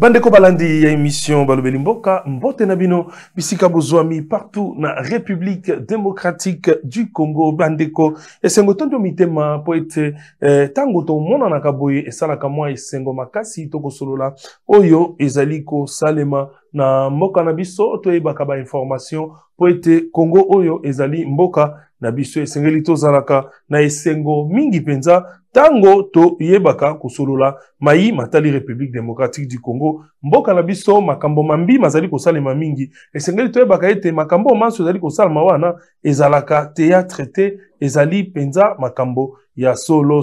Bandeko balandi ya émission Balobeli Mboka, Mbote Nabino, Bisika Bozouami, partout na République démocratique du Congo, Bandeko, et Sengotondo Mitema, poète, tango to mona nakaboye, et salaka moi, et Sengo Makasi, toko solola, Oyo, Ezaliko, Salema, na Mboka Nabiso, toye bakaba information, poète, Congo Oyo, Ezali Mboka, Nabiso, et Sengelito Zalaka, na Esengo Mingi Penza, tango to yebaka kusolola mai matali République démocratique du Congo mboka na biso makambo mambi mazali kosalema mingi esengeli to yebaka ete makambo manso ezali kosalema wana ezalaka théâtre te ezali penza makambo ya solo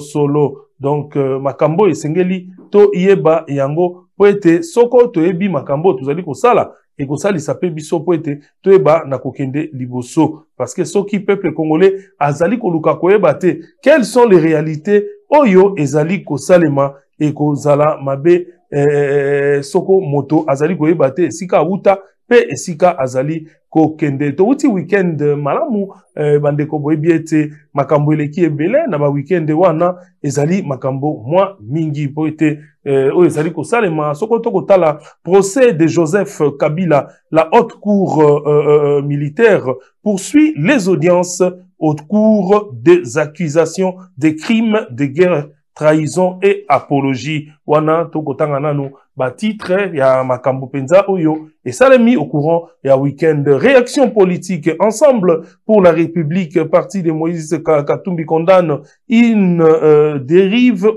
donc makambo esengeli to yeba yango po ete soko to yebi makambo tozali kosala et kosali sape biso po ete to yeba na kokende liboso parce que soki peuple congolais azali koluka koyeba te quelles sont les réalités Oyo ezali kosalema et kozala mabe soko moto azali koyeba te esika uta pe esika azali kokende to uti weekend malamu bandeko boyebi ete makambo eleki ebele na ba weekend wana ezali makambo mwa mingi po ete oyo ezali kosalema soko to kotala procès de Joseph Kabila la haute cour militaire poursuit les audiences au cours des accusations de crimes de guerre, trahison et apologie. Wana tokotanga nanu ba titre ya makambo penza oyo et ça l'a mis au courant ya week-end. Réaction politique ensemble pour la République, parti de Moïse Katumbi condamne une dérive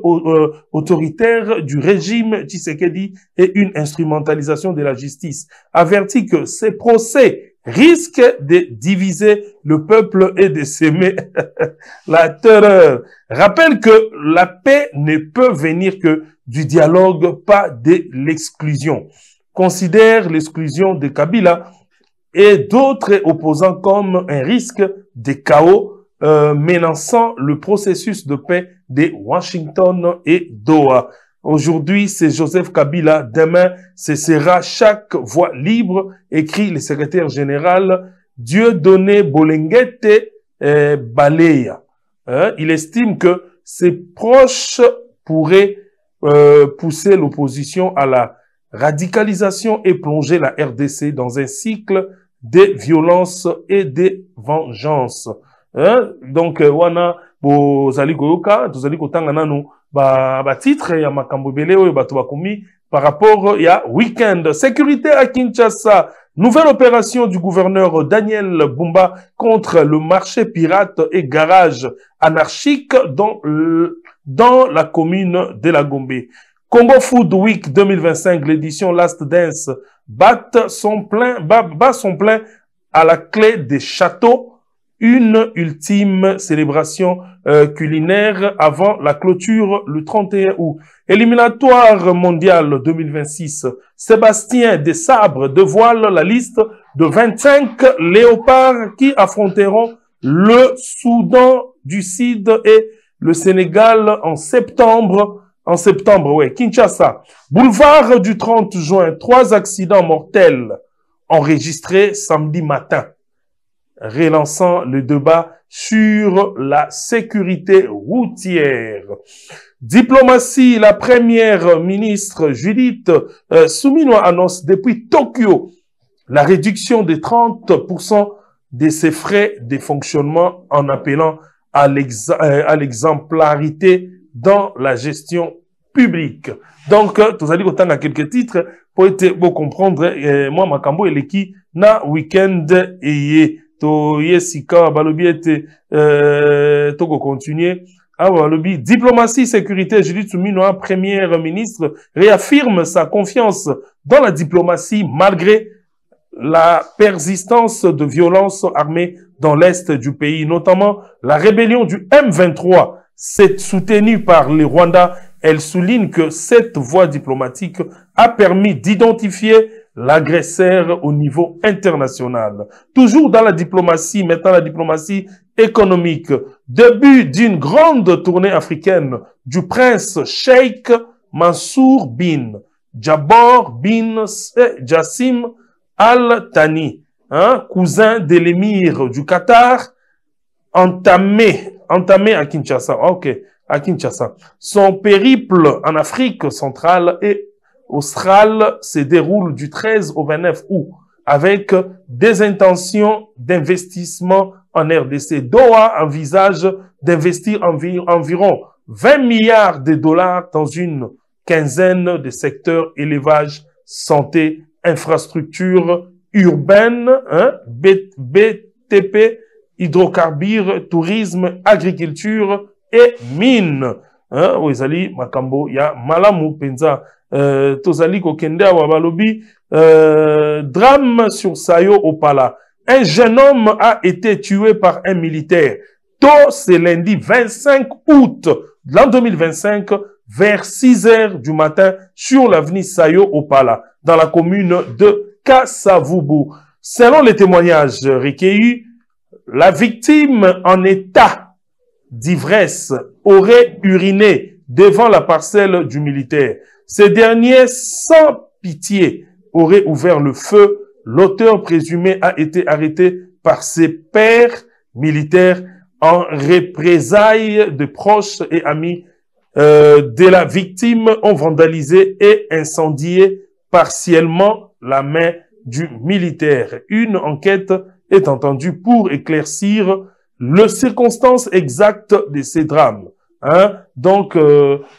autoritaire du régime Tshisekedi et une instrumentalisation de la justice. Avertit que ces procès risque de diviser le peuple et de s'aimer la terreur. Rappelle que la paix ne peut venir que du dialogue, pas de l'exclusion. Considère l'exclusion de Kabila et d'autres opposants comme un risque de chaos menaçant le processus de paix de Washington et Doha. Aujourd'hui, c'est Joseph Kabila. Demain, ce sera chaque voix libre, écrit le secrétaire général Dieudonné Bolenguete Baleya. Il estime que ses proches pourraient pousser l'opposition à la radicalisation et plonger la RDC dans un cycle de violence et de vengeance. Donc, wana bozali koyoka, tozali kotanga nanu ba titre ya makambo belé oyo bato bakomi par rapport ya week-end. Sécurité à Kinshasa. Nouvelle opération du gouverneur Daniel Bumba contre le marché pirate et garage anarchique dans la commune de la Gombe. Congo Food Week 2025, l'édition Last Dance bat son plein à la clé des châteaux. Une ultime célébration culinaire avant la clôture le 31 août. Éliminatoire mondial 2026. Sébastien Desabre dévoile la liste de 25 léopards qui affronteront le Soudan du Sud et le Sénégal en septembre. Kinshasa. Boulevard du 30 juin. 3 accidents mortels enregistrés samedi matin, relançant le débat sur la sécurité routière. Diplomatie, la première ministre Judith Suminwa annonce depuis Tokyo la réduction de 30% de ses frais de fonctionnement en appelant à l'exemplarité dans la gestion publique. Donc, vous allez autant à quelques titres pour être beau comprendre, moi, Makambo et l'équipe na week-end et to yesika balobi ete toko continuer balobi diplomatie sécurité Judith Suminwa première ministre réaffirme sa confiance dans la diplomatie malgré la persistance de violences armées dans l'est du pays, notamment la rébellion du M23 c'est soutenue par le Rwanda. Elle souligne que cette voie diplomatique a permis d'identifier l'agresseur au niveau international. Toujours dans la diplomatie, maintenant la diplomatie économique. Début d'une grande tournée africaine du prince Sheikh Mansour bin Jabor bin Jassim Al Thani, cousin de l'émir du Qatar, entamé à Kinshasa. À Kinshasa. Son périple en Afrique centrale est austral se déroule du 13 au 29 août avec des intentions d'investissement en RDC. Doha envisage d'investir environ 20 milliards de dollars dans une quinzaine de secteurs: élevage, santé, infrastructure urbaine, BTP, hydrocarbures, tourisme, agriculture et mines. Oezali makambo ya malamu penza. Tozali kokende wa balobi drame sur Sayo Opala. Un jeune homme a été tué par un militaire. Tôt, c'est lundi 25 août l'an 2025 vers 6 heures du matin sur l'avenue Sayo Opala dans la commune de Kassavubu. Selon les témoignages recueillis, la victime en état d'ivresse aurait uriné devant la parcelle du militaire. Ce dernier, sans pitié, aurait ouvert le feu. L'auteur présumé a été arrêté par ses pairs militaires en représailles. De proches et amis de la victime ont vandalisé et incendié partiellement la main du militaire. Une enquête est entendue pour éclaircir les circonstances exactes de ces drames. Donc,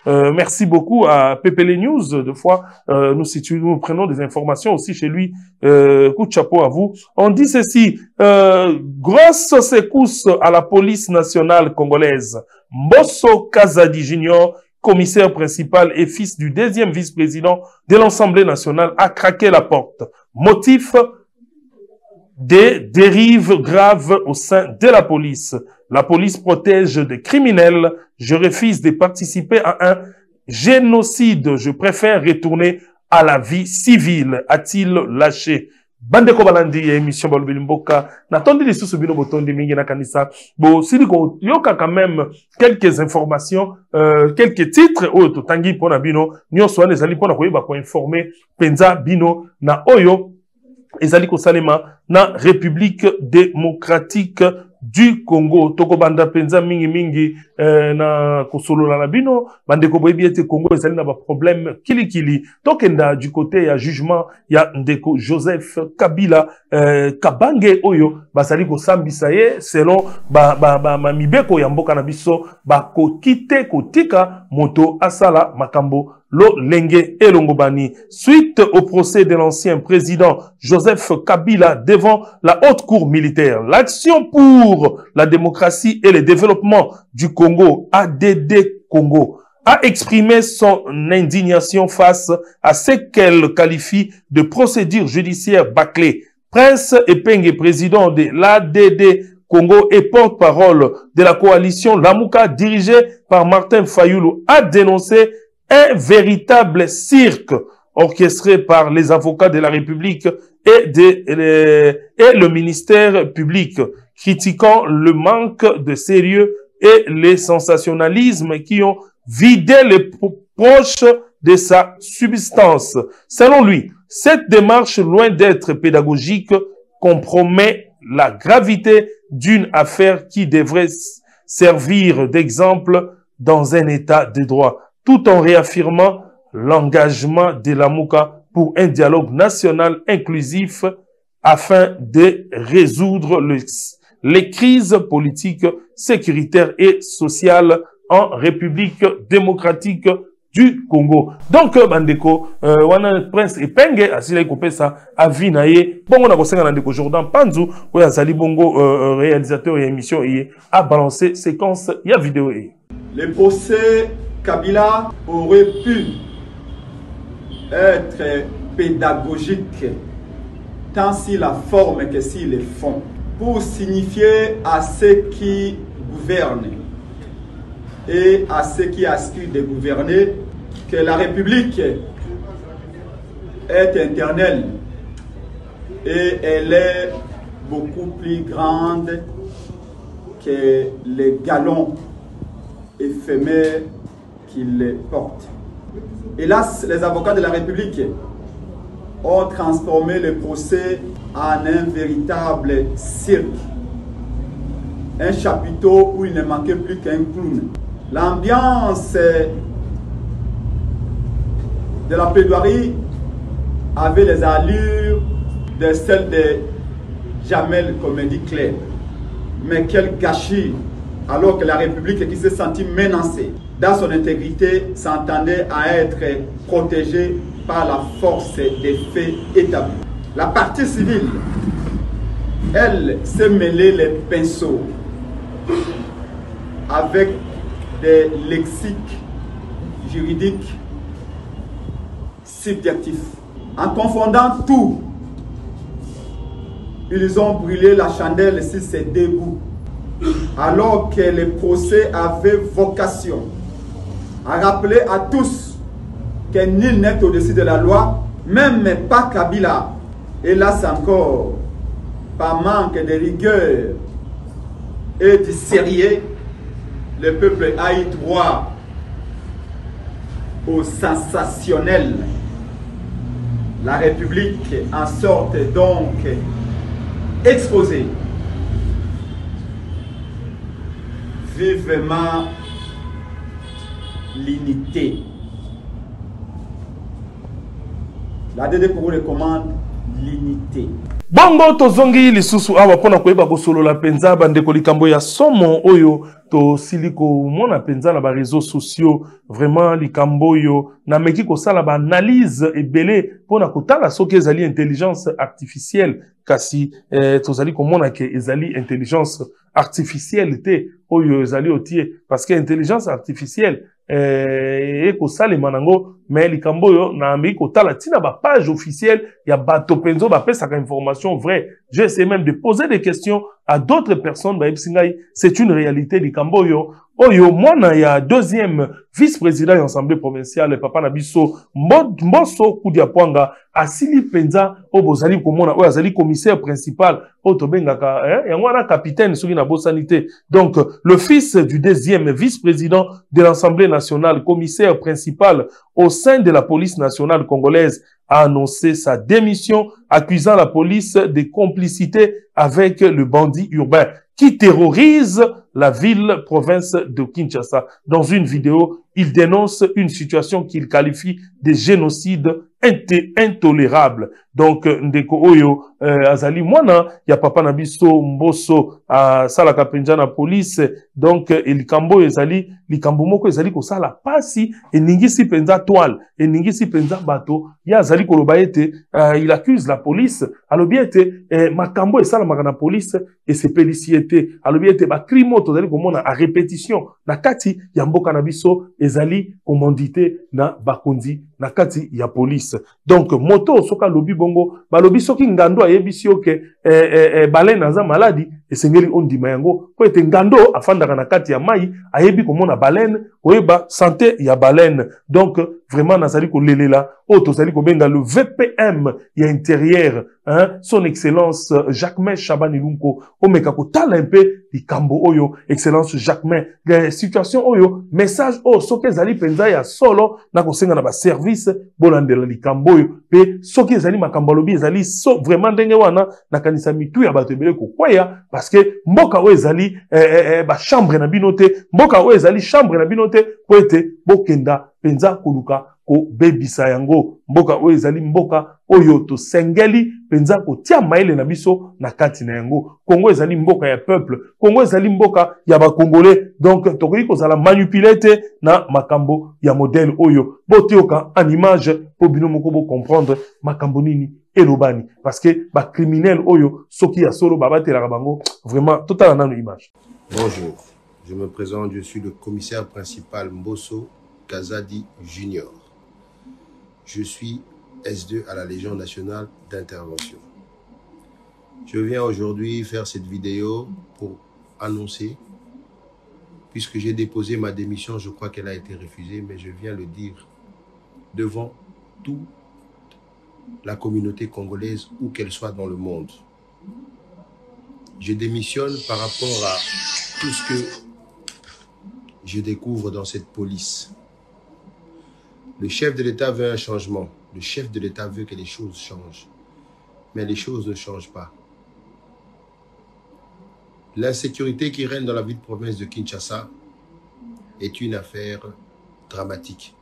merci beaucoup à PPL News. Deux fois, nous prenons des informations aussi chez lui. Coup de chapeau à vous. On dit ceci, grosse secousse à la police nationale congolaise. Mbosso Kazadi Junior, commissaire principal et fils du deuxième vice-président de l'Assemblée nationale, a craqué la porte. Motif: des dérives graves au sein de la police. La police protège des criminels. Je refuse de participer à un génocide. Je préfère retourner à la vie civile, a-t-il lâché. Bande ko balandi ya émission Balobeli Mboka. Natondi les sous bino botondi mingi na kanisa. Bon, siliko yoka quand même quelques informations, quelques titres oyo totangi pona bino. Nyo soane zali pona koyeba ko informer penza bino na oyo ezali kosalema na République démocratique du Congo. Toko banda penza mingi na kosolola na bino bande ko boyebi ete Congo ezali na ba problème kilikili. Tokenda du côté ya jugement ya ndeko Joseph Kabila Kabange oyo basali ko sambisa ye selon ba mibeko ya mboka na biso ba ko kite kotika moto asala makambo lo lenge elongobani. Suite au procès de l'ancien président Joseph Kabila devant la haute cour militaire, l'Action pour la démocratie et le développement du Congo, ADD Congo, a exprimé son indignation face à ce qu'elle qualifie de procédure judiciaire bâclée. Prince Epenge, président de l'ADD Congo et porte-parole de la coalition Lamuka dirigée par Martin Fayulu, a dénoncé un véritable cirque orchestré par les avocats de la République et le ministère public, critiquant le manque de sérieux et les sensationnalismes qui ont vidé les proches de sa substance. Selon lui, cette démarche, loin d'être pédagogique, compromet la gravité d'une affaire qui devrait servir d'exemple dans un état de droit, tout en réaffirmant l'engagement de Lamuka pour un dialogue national inclusif afin de résoudre les crises politiques, sécuritaires et sociales en République démocratique du Congo. Donc, bandeko, wana Prince Epenge, asile kopesa avinaye, bongo na kosenga ndeko Jordan Panzu, oya zali bongo réalisateur et émission et a balancé séquence ya vidéo et. Le procès Kabila aurait pu être pédagogique, tant si la forme que si le fond, pour signifier à ceux qui gouvernent et à ceux qui aspirent de gouverner que la République est éternelle et elle est beaucoup plus grande que les galons éphémères qu'il porte. Hélas, les avocats de la République ont transformé le procès en un véritable cirque, un chapiteau où il ne manquait plus qu'un clown. L'ambiance de la plaidoirie avait les allures de celle de Jamel Comédie Claire. Mais quel gâchis, alors que la République qui s'est sentie menacée dans son intégrité s'entendait à être protégée par la force des faits établis. La partie civile, elle, s'est mêlée les pinceaux avec des lexiques juridiques subjectifs. En confondant tout, ils ont brûlé la chandelle sur ces deux bouts, alors que le procès avait vocation à rappeler à tous que nul n'est au-dessus de la loi, même pas Kabila. Hélas encore, par manque de rigueur et de sérieux, le peuple a eu droit au sensationnel. La République en sorte donc exposée. Vivement l'unité. La DD pour vous recommande l'unité. Bongo tozongi lisusu awa pona koyeba kosolola penza bandeko likambo ya somo oyo to siliko mona penza na ba réseaux sociaux vraiment likambo oyo na meki kosala ba analyse ebele pona kotala soki ezali intelligence artificielle kasi tozali komona ke ezali intelligence artificielle te oyo ezali otie parce que intelligence artificielle ekosalema nango mais likambo oyo na meki kotala tina ba page officielle ya bato penzo ba pesaka information vraie. J'ai essayé même de poser des questions à d'autres personnes ba epsingai, c'est une réalité likambo oyo oyo mwana ya deuxième vice-président de l'Assemblée provinciale papa na biso Mbosso Kudia Pwanga asili penza o bozali komona o azali commissaire principal o tobengaka yango wana capitaine soki na bosanité. Donc le fils du deuxième vice-président de l'Assemblée nationale, commissaire principal au sein de la police nationale congolaise, a annoncé sa démission, accusant la police de complicité avec le bandit urbain qui terrorise la ville-province de Kinshasa. Dans une vidéo, il dénonce une situation qu'il qualifie de génocide intolérable. Donc, ndeko oyo azali mwana ya papa na biso Mbosso salaka penja na police. Donc likambo ezali likambo moko ezali kosala pasi eningisi penza toile eningisi penza bato ya azali koloba ete il accuse la police alobi ete makambo esala makana police et c'est pélicité alobi ete ba crime tozali komona a répétition na kati ya mboka na biso ezali commandité na bakonzi na kati ya police. Donc moto soka lobi bongo balobi soki ngando ayebisi oke baleine aza maladi esengeli ondima yango po ete ngando afandaka na kati ya mai ayebi komona baleine koyeba santé ya baleine. Donc vraiment nazali kolelela o tozali kobenga le VPM ya intérieur son excellence Jacquemain Chabani Lunko omeka kotala un peu likambo oyo excellence Jacquemain situation oyo message o soki ezali penza ya solo na kosenga na ba service bolandela likambo oyo pe soki ezali makambo lobi ezali vraiment ndenge wana na kanisa mitu ya bato ebele kokwaya parce que mboka oyo ezali ba chambre na binote mboka oyo ezali chambre na binote po ete bokenda penza koluka ko bebisa yango mboka oyo ezali mboka oyo to sengeli penza ko tia maele na biso na kati na yango. Congo ezali mboka ya peuple, Congo ezali mboka ya ba congolais. Donc tokoki kozala manipulete na makambo ya modèle oyo botioka en image po bino moko bo comprendre makambo nini elobani parce que ba criminel oyo soki ya solo babatela bango vraiment total na image. Bonjour, je me présente, je suis le commissaire principal Mbosso Kazadi Junior. Je suis S2 à la Légion nationale d'intervention. Je viens aujourd'hui faire cette vidéo pour annoncer, puisque j'ai déposé ma démission, je crois qu'elle a été refusée, mais je viens le dire devant toute la communauté congolaise, où qu'elle soit dans le monde. Je démissionne par rapport à tout ce que je découvre dans cette police. Le chef de l'État veut un changement. Le chef de l'État veut que les choses changent. Mais les choses ne changent pas. L'insécurité qui règne dans la ville-province de Kinshasa est une affaire dramatique.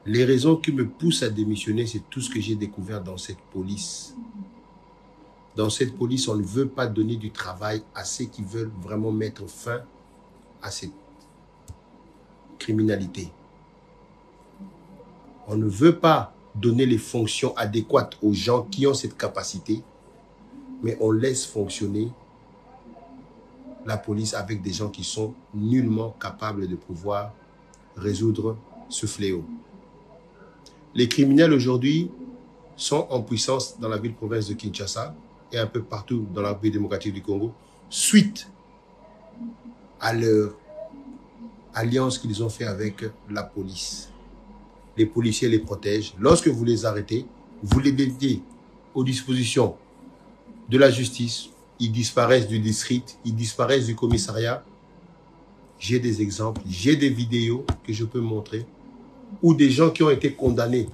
Les raisons qui me poussent à démissionner, c'est tout ce que j'ai découvert dans cette police. Dans cette police, on ne veut pas donner du travail à ceux qui veulent vraiment mettre fin à cette criminalité. On ne veut pas donner les fonctions adéquates aux gens qui ont cette capacité, mais on laisse fonctionner la police avec des gens qui sont nullement capables de pouvoir résoudre ce fléau. Les criminels aujourd'hui sont en puissance dans la ville-province de Kinshasa et un peu partout dans la République démocratique du Congo, suite à leur alliance qu'ils ont fait avec la police. Les policiers les protègent. Lorsque vous les arrêtez, vous les mettez aux dispositions de la justice. Ils disparaissent du district, ils disparaissent du commissariat. J'ai des exemples, j'ai des vidéos que je peux montrer où des gens qui ont été condamnés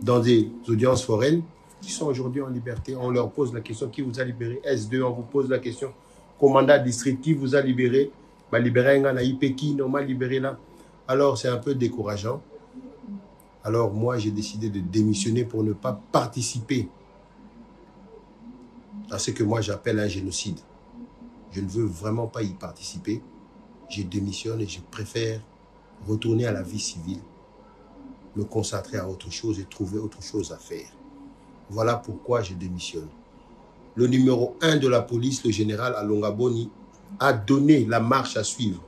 dans des audiences foraines qui sont aujourd'hui en liberté. On leur pose la question, qui vous a libéré? S2, on vous pose la question, commandant district, qui vous a libéré? Bah, libéré un IP, qui non m'a libéré là? Alors c'est un peu décourageant. Alors moi j'ai décidé de démissionner pour ne pas participer à ce que moi j'appelle un génocide. Je ne veux vraiment pas y participer. Je démissionne et je préfère retourner à la vie civile, me concentrer à autre chose et trouver autre chose à faire. Voilà pourquoi je démissionne. Le numéro 1 de la police, le général Alonga Boni, a donné la marche à suivre.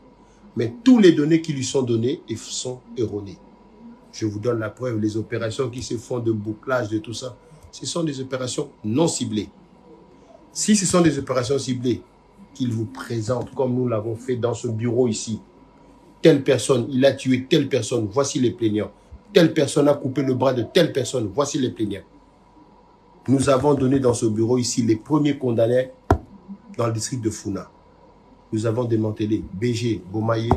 Mais tous les données qui lui sont données sont erronées. Je vous donne la preuve, les opérations qui se font de bouclage, de tout ça, ce sont des opérations non ciblées. Si ce sont des opérations ciblées qu'il vous présente, comme nous l'avons fait dans ce bureau ici, telle personne, il a tué telle personne, voici les plaignants. Telle personne a coupé le bras de telle personne, voici les plaignants. Nous avons donné dans ce bureau ici les premiers condamnés dans le district de Funa. Nous avons démantelé BG, Bomaye,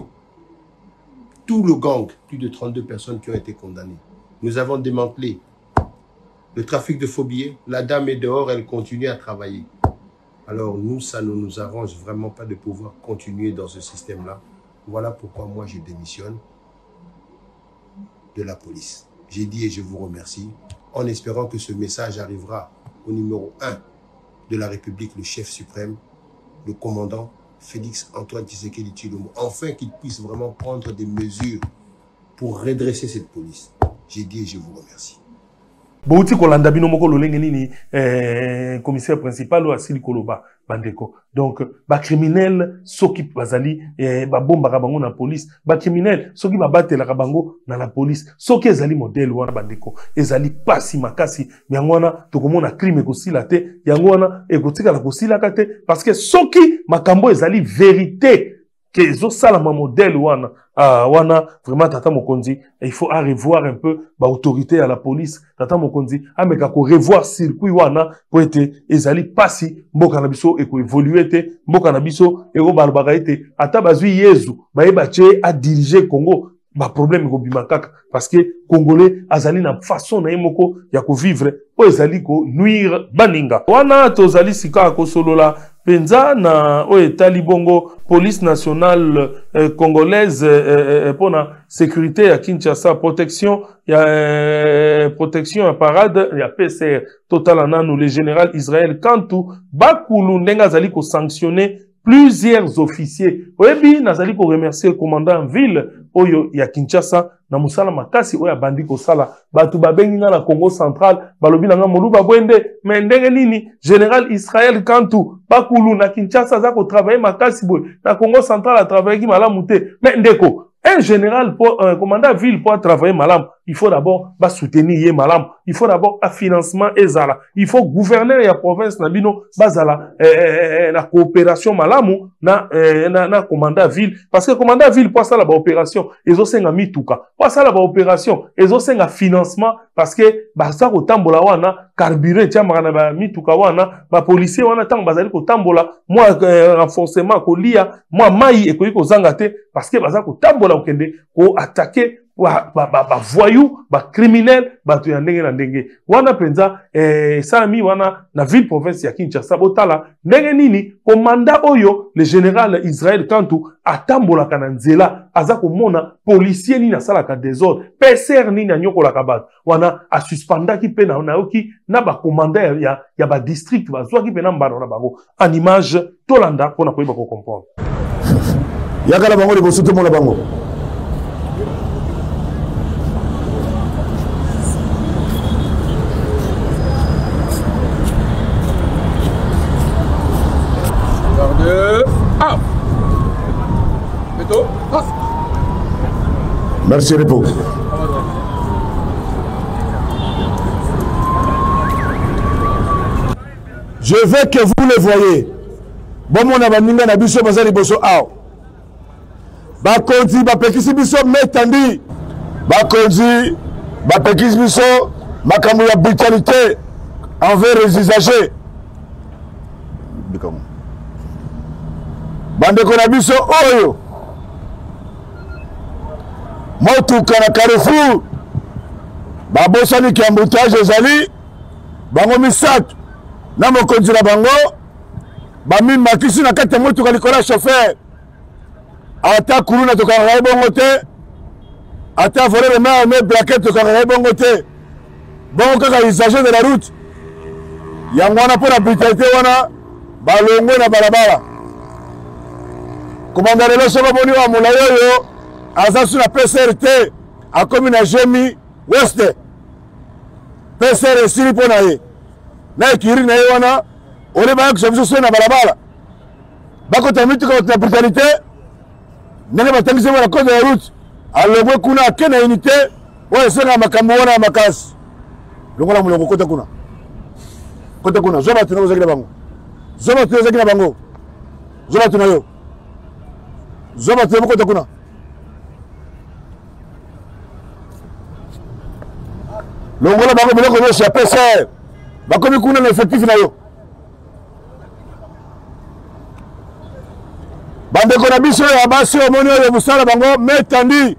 tout le gang, plus de 32 personnes qui ont été condamnées. Nous avons démantelé le trafic de faux billets. La dame est dehors, elle continue à travailler. Alors nous, ça ne nous arrange vraiment pas de pouvoir continuer dans ce système-là. Voilà pourquoi moi je démissionne de la police. J'ai dit et je vous remercie, en espérant que ce message arrivera au numéro 1 de la République, le chef suprême, le commandant Félix Antoine Tshisekedi Tshilombo, enfin qu'il puisse vraiment prendre des mesures pour redresser cette police. J'ai dit et je vous remercie. Bouti kolanda bino moko lolenge nini commissaire principal ou asili koloba bandeko. Donc ba criminel soki bazali ba bomba kabango na police, ba criminel soki ba batela kabango na la police, soki ezali modèle wana bandeko, ezali pasi makasi, yango wana tokomona crime ekosila te, yango wana ekotika la kosila kate parce que soki makambo ezali vérité que zo sala ma modèle wana wana vraiment tata mokonzi il faut revoir un peu ba autorité à la police tata mokonzi ameka ko revoir circuit wana pour être ezali pasi mboka na biso eko évoluer te mboka na biso eko balbaka ete ata bazui yezu bayeba che a diriger Congo ba problème ko bimakaka parce que congolais azali na façon na yemoko ya ko vivre o ezali ko nuire baninga wana tozali sika ko solola penza na o etali bongo police nationale congolaise pour la sécurité à Kinshasa protection ya protection à parade ya PCR total ananu le général Israël Kantou bakulu ndenga zali ko sanctionner plusieurs officiers. Oyebi nazali ko remercier le commandant en ville oyo ya Kinshasa na musala makasi oya bandi ko sala batu babengi na Congo central balobi na moluba bwende mais ndenge nini général Israël Kantou bakulu na Kinshasa za ko travailler makasi boy na Congo central a travailler ki malamu te mais ndeko un général pour commandant ville pour travailler malam, il faut d'abord soutenir yé malam, il faut d'abord un financement ezala, il faut gouverner la province na bino bazala la coopération malamu na commandant ville parce que commandant ville pour ça la opération ils ont senga mituka pour ça la opération ils ont senga financement parce que baza ko tambola wana carburant tia makana ba mituka wana ba policier wana tang bazali ko tambola moi renforcement ko lia moi mai ekoyi ko zanga te parce que baza ko tambola okende ko attaquer voyou, criminel, bato ya ndenge na ndenge. Wana penza, salami wana na ville province ya Kinshasa, botala, ndenge nini, komanda oyo, le général Israël Kantu, atambola kananzela, azako mona, policier nini asalaka désordre, PCR nini anyoko la kabat, wana a suspenda ki pe na oki, na ba komanda ya ba district, ba zwa ki pe na mbano na bango, en image, tolanda, pona koyeba ko comprendre. Yakala bango le bosoto mona bango. Merci Repo. Je veux que vous le voyez. Bon mon abaninga na biso bazali boso aw. Ba konzi ba pekisi biso metandi. Ba konzi ba pekisi biso makambo ya brutalité envers les usagers. Bikomo. Bande kona biso oyo. Motuka na Carrefour. Babosani ki embouteillage ezali. Bango misato. Na mokonzi na bango. Bami makisi na kati motuka likola chauffeur. Ata kuluna toka ngai bongo te. Ata voler le main mais braquette toka ngai bongo te. Bongo kaka usager de la route. Yango wana pour la brutalité wana balongwe na balabala. Commandant le soko boni wa mulayo azasu na PCRT a komi na Jemi West. PCR sili pona ye. Na ekiri na ye wana ole ba ko so na balabala. Bako tamiti ko na brutalité. Nene batangise wana code de route. Alobwe kuna kena unité wa senga makambo wana makasi. Longola mulongo kota kuna. Kota kuna zoba tunazo zakira bango. Zoba tunazo zakira bango. Zoba tunayo. Zoba tunazo kota kuna. Longola bango biloko yo cha PCR. Bakomi kuna na effectif na yo. Bande kona biso ya basi omoni yo busala bango metandi.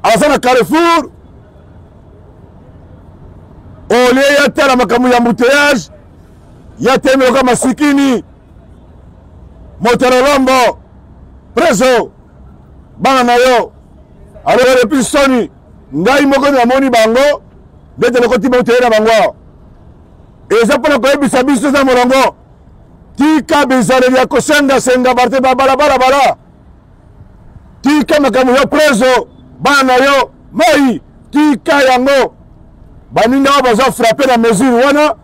Azana Carrefour. Ole ya tala makamu ya embouteillage. Ya teme kama sikini. Motorolombo. Preso. Bana na yo. Alors le pistoni. Ngai moko na moni bango. Dete le koti embouteillage na bango. Eza pona koyebisa biso za molongo. Tika bizarre ya kosenga senga barte bala. Tika makamu ya preso. Bana yo. Mai. Tika yango. Baninga wa baza frapper la mesure wana.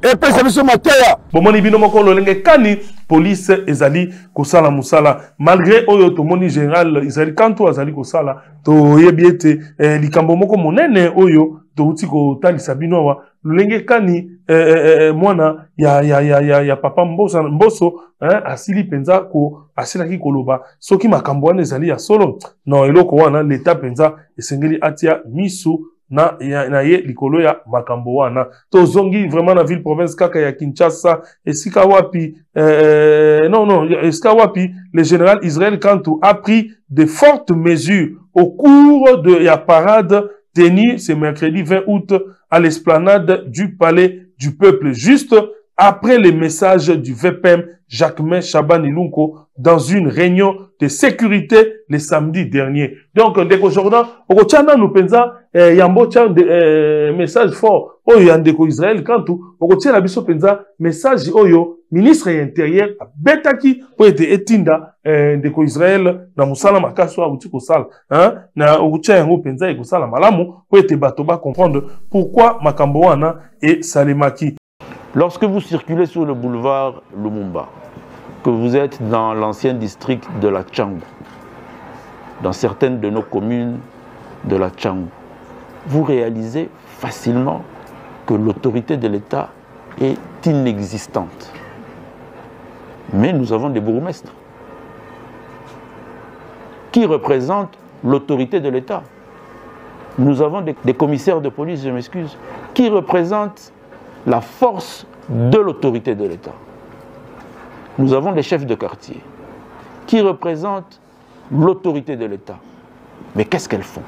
Epe sabiso mateya. Bomoni bino moko lolenge kani. Police ezali kosala musala. Malgré oyo tomoni général Israël Kantu azali kosala. To yebiete likambo moko monene oyo. To uti ko talisa bino wa. Lolenge kani mwana ya papa mboso asili penza ko asilaki koloba soki makambo wana ezali ya solo no eloko wana l'etat penza esengeli atia misu na ye likolo ya makambo wana tozongi vraiment na ville province kaka ya Kinshasa esika wapi esika wapi le général Israël Kantu a pris de fortes mesures au cours de la parade tenue ce mercredi 20 août à l'esplanade du palais du peuple, juste après les messages du VPM Jacquemain Chaban Ilunko dans une réunion de sécurité le samedi dernier. Donc, dès qu'aujourd'hui, au Tchana nous pensons, yambo tchan message fort, oyo yandeko Israël Kantu, au Tchana biso penza message oyo ministre intérieur betaki pour être etinda ndeko Israël na musala makaso uti ko sala na ucha yango penza e ko sala malamu pour être bato ba comprendre pourquoi makambo wana et salemaki. Lorsque vous circulez sur le boulevard Lumumba, que vous êtes dans l'ancien district de la Tchangou, dans certaines de nos communes de la Tchangou, vous réalisez facilement que l'autorité de l'État est inexistante. Mais nous avons des bourgmestres qui représentent l'autorité de l'État. Nous avons des commissaires de police, je m'excuse, qui représentent la force de l'autorité de l'État. Nous avons des chefs de quartier qui représentent l'autorité de l'État. Mais qu'est-ce qu'elles font ?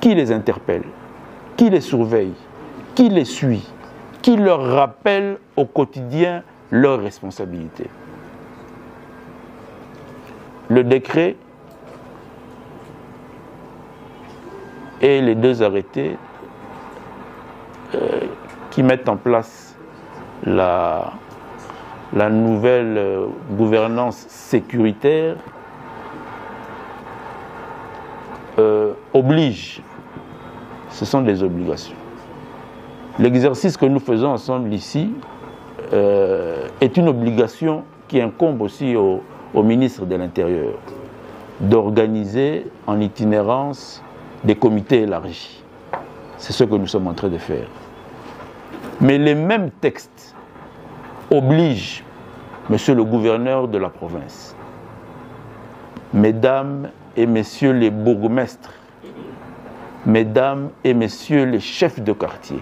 qui les interpelle, qui les surveille, qui les suit, qui leur rappelle au quotidien leurs responsabilités. Le décret et les 2 arrêtés qui mettent en place la nouvelle gouvernance sécuritaire obligent. Ce sont des obligations. L'exercice que nous faisons ensemble ici est une obligation qui incombe aussi au ministre de l'Intérieur d'organiser en itinérance des comités élargis. C'est ce que nous sommes en train de faire. Mais les mêmes textes obligent Monsieur le gouverneur de la province, Mesdames et Messieurs les bourgmestres, Mesdames et Messieurs les chefs de quartier,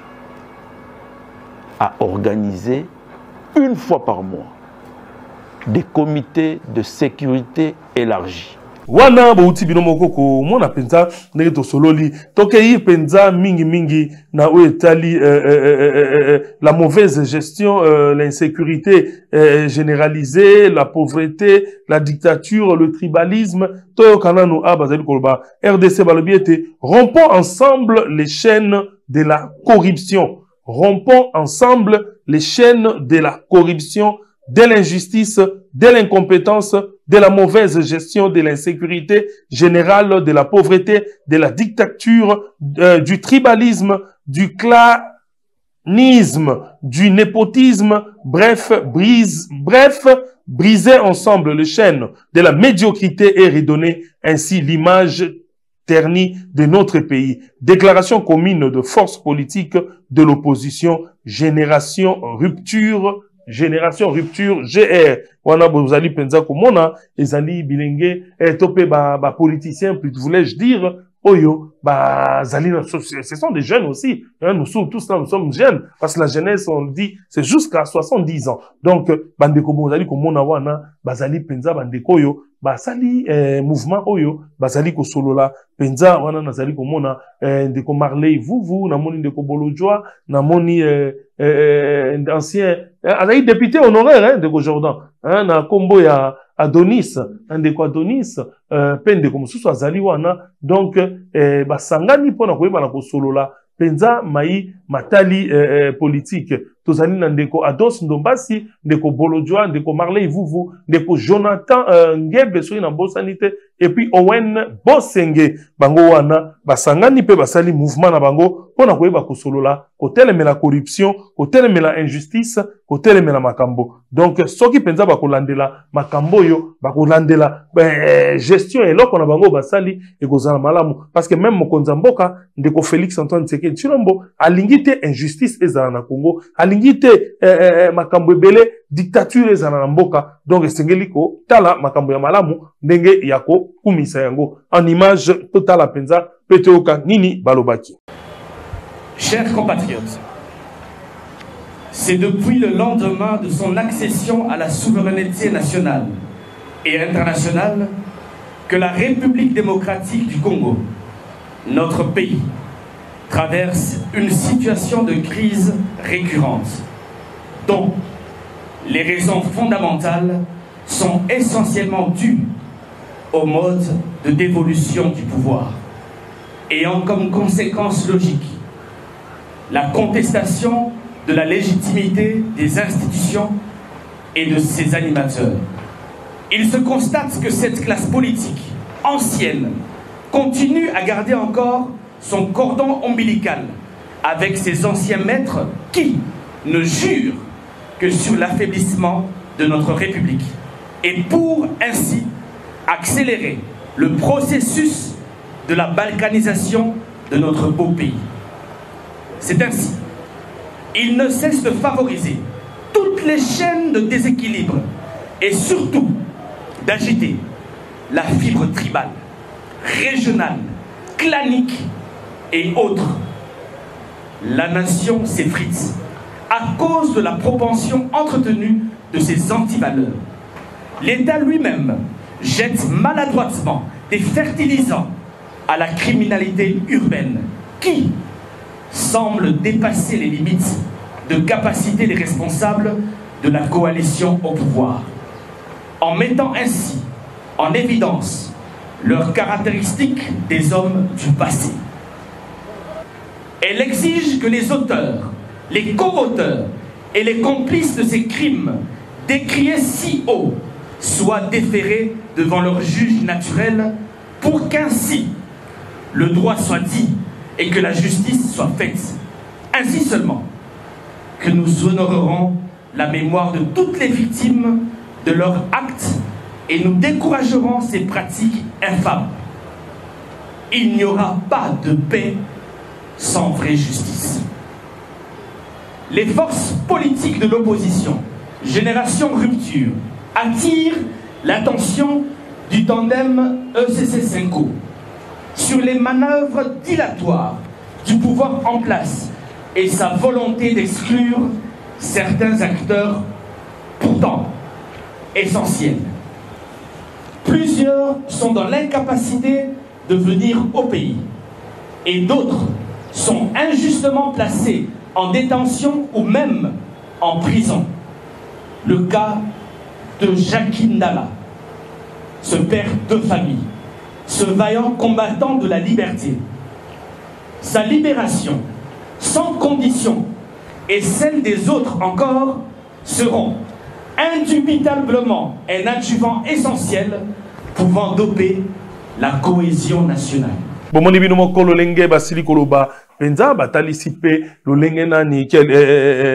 à organiser une fois par mois des comités de sécurité élargis. Wana bauti binomoko ko mona penza ndenge to sololi tokei penza mingi na oetali la mauvaise gestion, l'insécurité généralisée, la pauvreté, la dictature, le tribalisme. Toyo kanano abazali kolba RDC balobiete, rompons ensemble les chaînes de la corruption. Rompons ensemble les chaînes de la corruption, de l'injustice, de l'incompétence, de la mauvaise gestion, de l'insécurité générale, de la pauvreté, de la dictature, du tribalisme, du clanisme, du népotisme, bref, briser ensemble les chaînes de la médiocrité et redonner ainsi l'image ternie de notre pays. Déclaration commune de force politique de l'opposition, génération rupture, GR. Wana bozali penza komona ezali bilenge topé ba politicien, plus voulais-je dire, oyo ba zali, ce sont des jeunes aussi, hein, nous sommes tous là, nous sommes jeunes parce que la jeunesse, on dit, c'est jusqu'à 70 ans. Donc bandeko bozali komona wana bazali penza bandeko yo basali mouvement oyo bazali ko solola penza wana nazali komona ndeko Marley Vuvu, namoni ndeko Bolojwa, namoni ancien azali député honoraire de Jordan, hein, na kombo ya Adonis, ndeko Adonis, pende comme sous azali wana, donc basangani pona koyeba na ko solola penza mai matali politique. Tozali na ndeko Ados Ndombasi, ndeko Bolojwa, ndeko Marley Vuvu, ndeko Jonathan Ngebe soki na bosanite, et puis Owen Bosenge, bango wana basangani pe basali mouvement na bango pona koyeba ko solola kotelemela corruption, kotelemela injustice, kotelemela makambo. Donc soki penza bakolandela makambo yo, bakolandela gestion eloko na bango basali ekozala malamu, parce que même mokonza mboka ndeko Félix Antoine Tshisekedi Tshilombo alingi te injustice ezala na Congo, alingi te makambo ebele dictature ezala na mboka. Donc esengeli ko tala makambo ya malamu ndenge yako kumisa yango en image totala penza peteoka nini balobaki. Chers compatriotes, c'est depuis le lendemain de son accession à la souveraineté nationale et internationale que la République démocratique du Congo, notre pays, traverse une situation de crise récurrente, dont les raisons fondamentales sont essentiellement dues au mode de dévolution du pouvoir, ayant comme conséquence logique la contestation de la légitimité des institutions et de ses animateurs. Il se constate que cette classe politique ancienne continue à garder encore son cordon ombilical avec ses anciens maîtres qui ne jurent que sur l'affaiblissement de notre République et pour ainsi accélérer le processus de la balkanisation de notre beau pays. C'est ainsi, il ne cesse de favoriser toutes les chaînes de déséquilibre et surtout d'agiter la fibre tribale, régionale, clanique et autres. La nation s'effrite à cause de la propension entretenue de ses antivaleurs. L'État lui-même jette maladroitement des fertilisants à la criminalité urbaine qui semble dépasser les limites de capacité des responsables de la coalition au pouvoir, en mettant ainsi en évidence leurs caractéristiques des hommes du passé. Elle exige que les auteurs, les co-auteurs et les complices de ces crimes décriés si haut soient déférés devant leur juge naturel pour qu'ainsi le droit soit dit et que la justice soit faite. Ainsi seulement que nous honorerons la mémoire de toutes les victimes de leurs actes et nous découragerons ces pratiques infâmes. Il n'y aura pas de paix sans vraie justice. Les forces politiques de l'opposition, Génération Rupture, attirent l'attention du tandem ECC-5O sur les manœuvres dilatoires du pouvoir en place et sa volonté d'exclure certains acteurs pourtant essentiels. Plusieurs sont dans l'incapacité de venir au pays et d'autres sont injustement placés en détention ou même en prison. Le cas de Jackie Ndala, ce père de famille, ce vaillant combattant de la liberté. Sa libération, sans condition, et celle des autres encore, seront indubitablement un adjuvant essentiel pouvant doper la cohésion nationale. Bomoni bino mokolo lenge basili koloba penza batalisi pe lolenge nani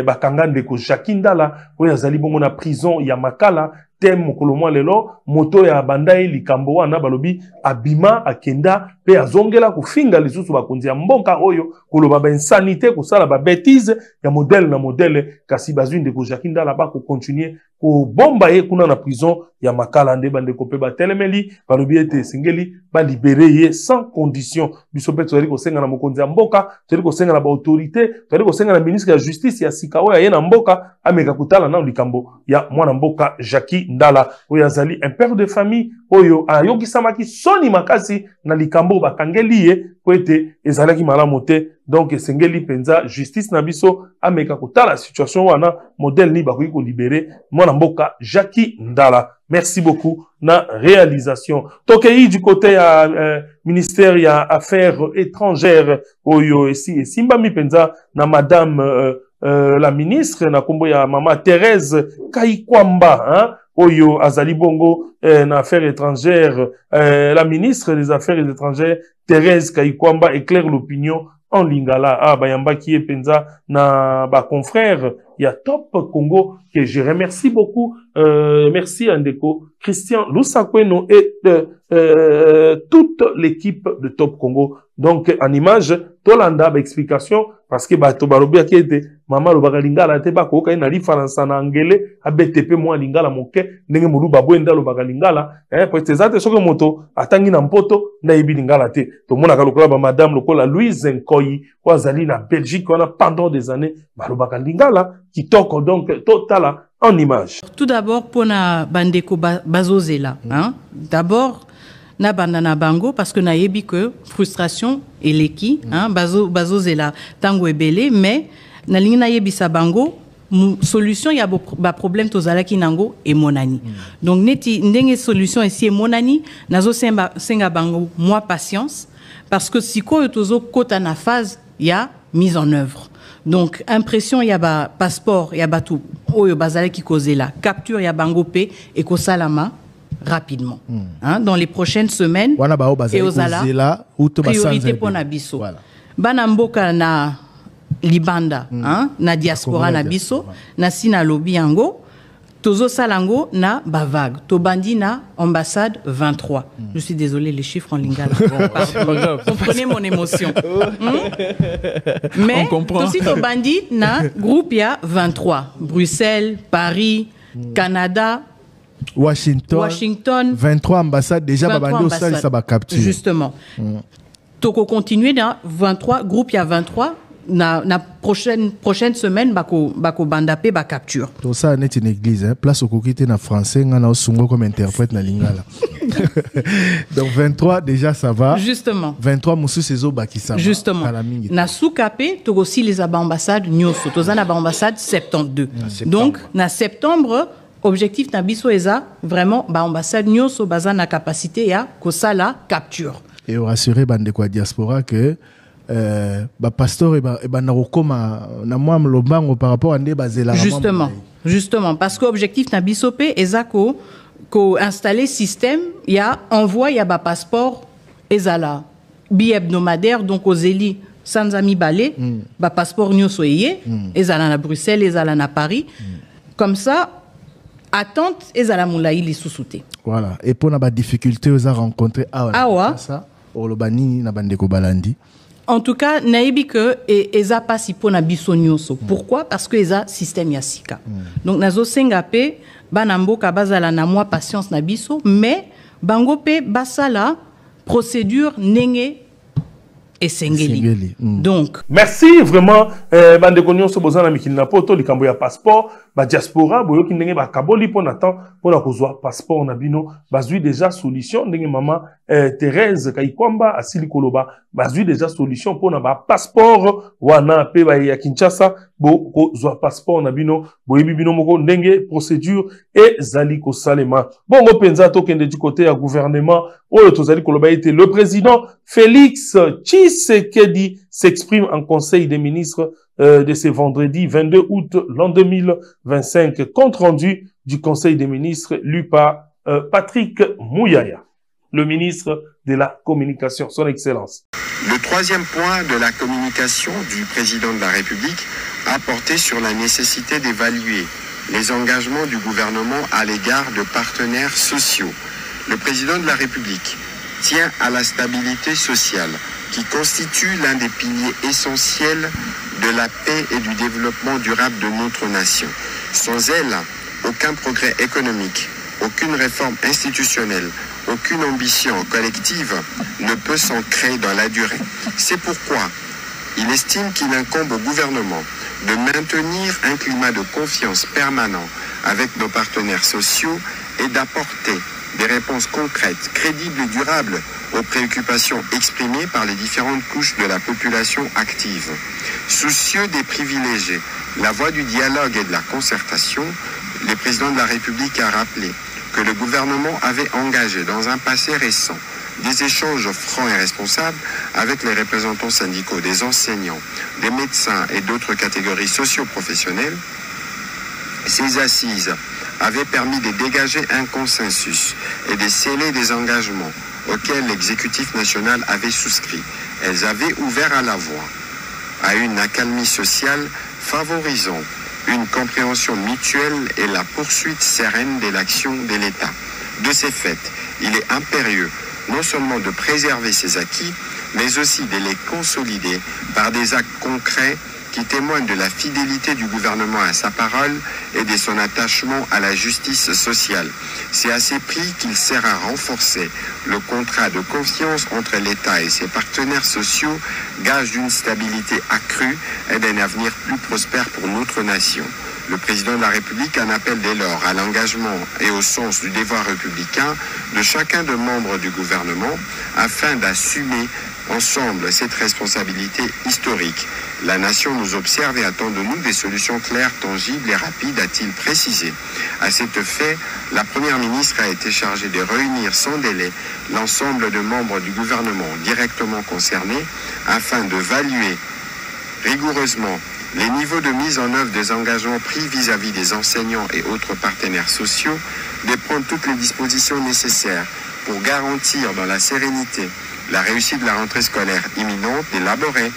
bakanga ndeko Jackie Ndala oyo azali bongo na prison ya Makala tem mokolo mwa lelo moto ya bandai likambo wana balobi abima akenda pe azongela kufinga lisusu bakonzi ya mboka oyo koloba ba insanité kosala ba bêtise ya modèle na modèle kasi bazwi ndeko Jackie Ndala ba ko continuer ko bomba ye kuna na prison ya Makala nde bandeko pe batelemeli balobi ete singeli ba libérer ye sans condition biso pe tozali kosenga na mokonzi ya mboka tozali kosenga na ba autorité tozali kosenga na ministre ya justice ya sika oyo ye na mboka ameka kutala na likambo ya mwana mboka Jackie Ndala oyo azali un père de famille oyo ayokisamaki soni makasi na likambo bakangeli ye po ete ezalaki malamu te donc esengeli penza justice na biso ameka kotala situation wana modèle ni bakoki kolibere mwana mboka Jackie Ndala. Merci beaucoup na réalisation. Tokei du côté ya ministère ya affaires étrangères oyo esi simbami penza na madame la ministre na kombo ya mama Thérèse Kaikwamba hein? Oyo azali bongo na affaires étrangères la ministre des affaires étrangères Thérèse Kaikwamba éclaire l'opinion en lingala bayamba qui est penza na ba confrère ya Top Congo que je remercie beaucoup merci Andeko Christian Lusakweno et toute l'équipe de Top Congo. Donc en image tolanda ba explication parce que bato balobi akete mama lo bakalingala te ba ko ka na li faransa na angele abtp mo lingala moke ndenge mulu babwenda lo bakalingala pour ezate soko moto atangi na mpoto na yebi lingala te to mona ka lokola ba madame lokola Louise Nkoyi kwa zali na Belgique wana pendant des années ba lo bakalingala kitoko donc totala en image. Tout d'abord pour na bandeko bazozela hein d'abord na banana bango parce que na yebi que frustration et leki hein bazozela tango ebele mais na lingi na yebi sa bango solution ya ba problème tozalaki nango et monani donc neti ndenge solution ici et monani nazo senga bango moi patience parce que siko tozo kota na phase ya mise en œuvre. Donc impression ya ba passeport ya batu oyo bazalaki kozela capture ya bango pe et kosalama rapidement hein, dans les prochaines semaines et ozala priorité pour na biso bana mboka na libanda hein, na diaspora na biso na sina lobi yango tozo salango na bavague to bandi na ambassade 23 je suis désolé les chiffres en lingala comprenez mon émotion mais aussi to bandi na groupe ya 23 Bruxelles Paris Canada Washington 23 ambassades déjà babandi au sali ça ba capture justement toko continuer dans 23 groupe ya 23 na prochaine semaine bako bandapé ba capture. Tout ça n'est une église hein. Place au kokité na français ngana osungo comme interprète na lingala. Donc 23 déjà ça va. Justement. 23 musu sezo bakisa. Justement. Na soukapé to aussi les ambassades nyoso. Toza na ambassade 72. Donc na septembre objectif na biso eza vraiment ba ambassade nyoso baza na capacité ya kosala capture. Et rassurer bande kwa diaspora que pasteur et nakokoma na moi mlobango par rapport à ndé bazela. Justement parce que objectif na bisope ezako ko installer système ya envoi ya ba passeport ezala bi hebdomadaire donc aux éli sans ami balé ba passeport nyoso yé ezala na Bruxelles ezala na Paris comme ça attente ezala moulaï li sousouté. Voilà et pour na ba difficulté aux a rencontré ça olobani na bandeko balandi. En tout cas, naïbi que eza pas si pour na biso nyoso. Pourquoi? Parce que eza système yasika. Donc nazo sengapé banambo ka bazala na moi patience na biso, mais bango pe basala procédure nenge et sengeli. Donc merci vraiment bandeko nyoso bozana mikili na poto likambo ya passeport ba diaspora boyoki ndenge ba kaboli pona temps pona kozwa passeport na bino bazui déjà solution ndenge mama Thérèse Kaikwamba asili koloba bazui déjà solution pona ba passeport wana pe ba ya Kinshasa bo kozwa passeport na bino boyebi bino moko ndenge procédure et zali ko salema bongo penza to kende du côté ya gouvernement oyo tozali koloba ete le président Félix Tshisekedi s'exprime en conseil des ministres de ce vendredi 22 août l'an 2025. Compte rendu du conseil des ministres lu par Patrick Mouyaya, le ministre de la communication, son excellence. Le troisième point de la communication du président de la République a porté sur la nécessité d'évaluer les engagements du gouvernement à l'égard de partenaires sociaux. Le président de la République tient à la stabilité sociale qui constitue l'un des piliers essentiels de la paix et du développement durable de notre nation. Sans elle, aucun progrès économique, aucune réforme institutionnelle, aucune ambition collective ne peut s'ancrer dans la durée. C'est pourquoi il estime qu'il incombe au gouvernement de maintenir un climat de confiance permanent avec nos partenaires sociaux et d'apporter des réponses concrètes, crédibles et durables aux préoccupations exprimées par les différentes couches de la population active. Soucieux des privilégiés, la voie du dialogue et de la concertation, le président de la République a rappelé que le gouvernement avait engagé dans un passé récent des échanges francs et responsables avec les représentants syndicaux, des enseignants, des médecins et d'autres catégories socio-professionnelles. Ces assises avaient permis de dégager un consensus et de sceller des engagements auxquels l'exécutif national avait souscrit. Elles avaient ouvert à la voie à une accalmie sociale favorisant une compréhension mutuelle et la poursuite sereine de l'action de l'État. De ces faits, il est impérieux non seulement de préserver ces acquis, mais aussi de les consolider par des actes concrets qui témoigne de la fidélité du gouvernement à sa parole et de son attachement à la justice sociale. C'est à ces prix qu'il sert à renforcer le contrat de confiance entre l'État et ses partenaires sociaux, gage d'une stabilité accrue et d'un avenir plus prospère pour notre nation. Le président de la République en appelle dès lors à l'engagement et au sens du devoir républicain de chacun des membres du gouvernement afin d'assumer ensemble cette responsabilité historique. La nation nous observe et attend de nous des solutions claires, tangibles et rapides, a-t-il précisé. À cet effet, la Première ministre a été chargée de réunir sans délai l'ensemble des membres du gouvernement directement concernés afin de valuer rigoureusement les niveaux de mise en œuvre des engagements pris vis-à-vis des enseignants et autres partenaires sociaux, de prendre toutes les dispositions nécessaires pour garantir dans la sérénité la réussite de la rentrée scolaire imminente, d'élaborer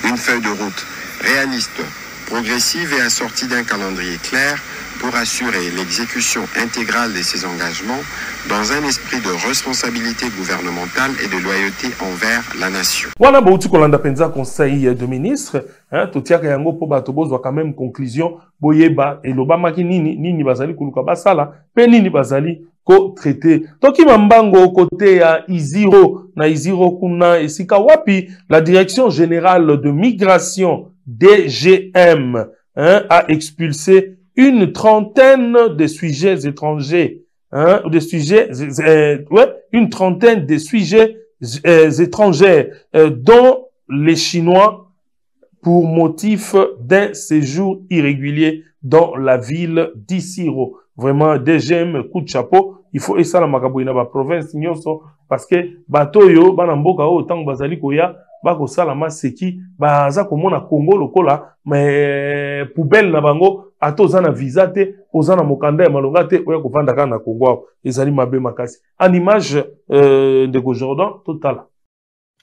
une feuille de route réaliste, progressive et assortie d'un calendrier clair pour assurer l'exécution intégrale de ces engagements dans un esprit de responsabilité gouvernementale et de loyauté envers la nation. Wana bauti kolanda penza conseil de ministre, totiaka yango po bato bozwa quand même conclusion boyeba elobamaki nini bazali kuluka basala pe nini bazali ko traité. Toki mambango côté ya Iziro na Iziro kuna esika wapi la direction générale de migration DGM a expulsé une trentaine de sujets étrangers, une trentaine de sujets étrangers, dont les Chinois pour motif d'un séjour irrégulier dans la ville d'Isiro. Vraiment, DGM, coup de chapeau. Il faut essayer la makaboina ba province nyonso parce que batoyo banamboka autant bazali koya bako salama seki baza komona Congo lokola mais poubelle na bango atoza na visa te ozana mokanda ya malonga te oya kovanda kana na Congo ezali mabe makasi en image de Jordan total.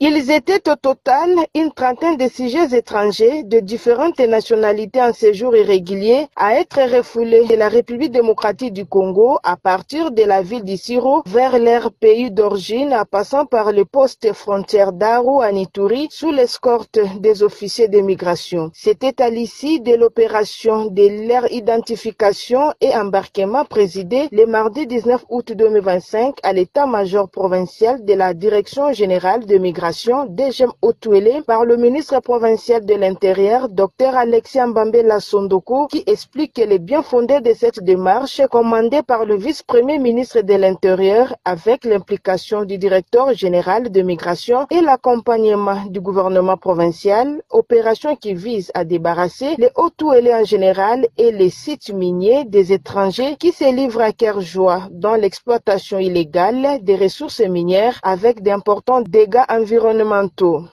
Ils étaient au total une trentaine de sujets étrangers de différentes nationalités en séjour irrégulier à être refoulés de la République démocratique du Congo à partir de la ville d'Isiro vers leur pays d'origine en passant par le poste frontière d'Aru à Ituri sous l'escorte des officiers de migration. C'était à l'issue de l'opération de leur identification et embarquement présidée le mardi 19 août 2025 à l'état-major provincial de la Direction générale de migration DGM Otuele par le ministre provincial de l'Intérieur, Dr Alexis Mbambela Sondoko, qui explique les bien fondés de cette démarche commandée par le vice-premier ministre de l'Intérieur avec l'implication du directeur général de migration et l'accompagnement du gouvernement provincial, opération qui vise à débarrasser les Otuele en général et les sites miniers des étrangers qui se livrent à cœur joie dans l'exploitation illégale des ressources minières avec d'importants dégâts environnementaux.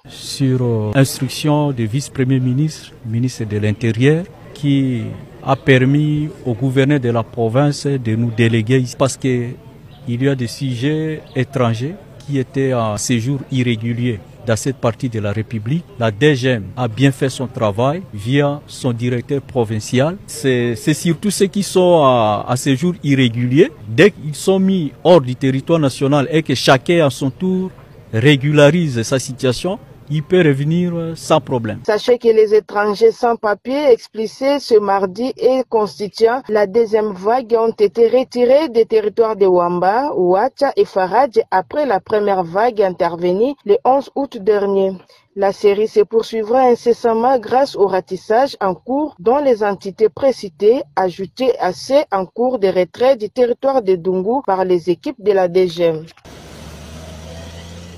Sur instruction du vice-premier ministre, ministre de l'Intérieur, qui a permis au gouverneur de la province de nous déléguer ici parce qu'il y a des sujets étrangers qui étaient en séjour irrégulier dans cette partie de la République. La DGM a bien fait son travail via son directeur provincial. C'est surtout ceux qui sont à séjour irrégulier. Dès qu'ils sont mis hors du territoire national et que chacun à son tour régularise sa situation, il peut revenir sans problème. Sachez que les étrangers sans papier expulsés ce mardi et constituant la deuxième vague ont été retirés des territoires de Wamba, Ouacha et Faradj après la première vague intervenue le 11 août dernier. La série se poursuivra incessamment grâce au ratissage en cours dont les entités précitées ajoutées à ceux en cours de retrait du territoire de Dungu par les équipes de la DGM.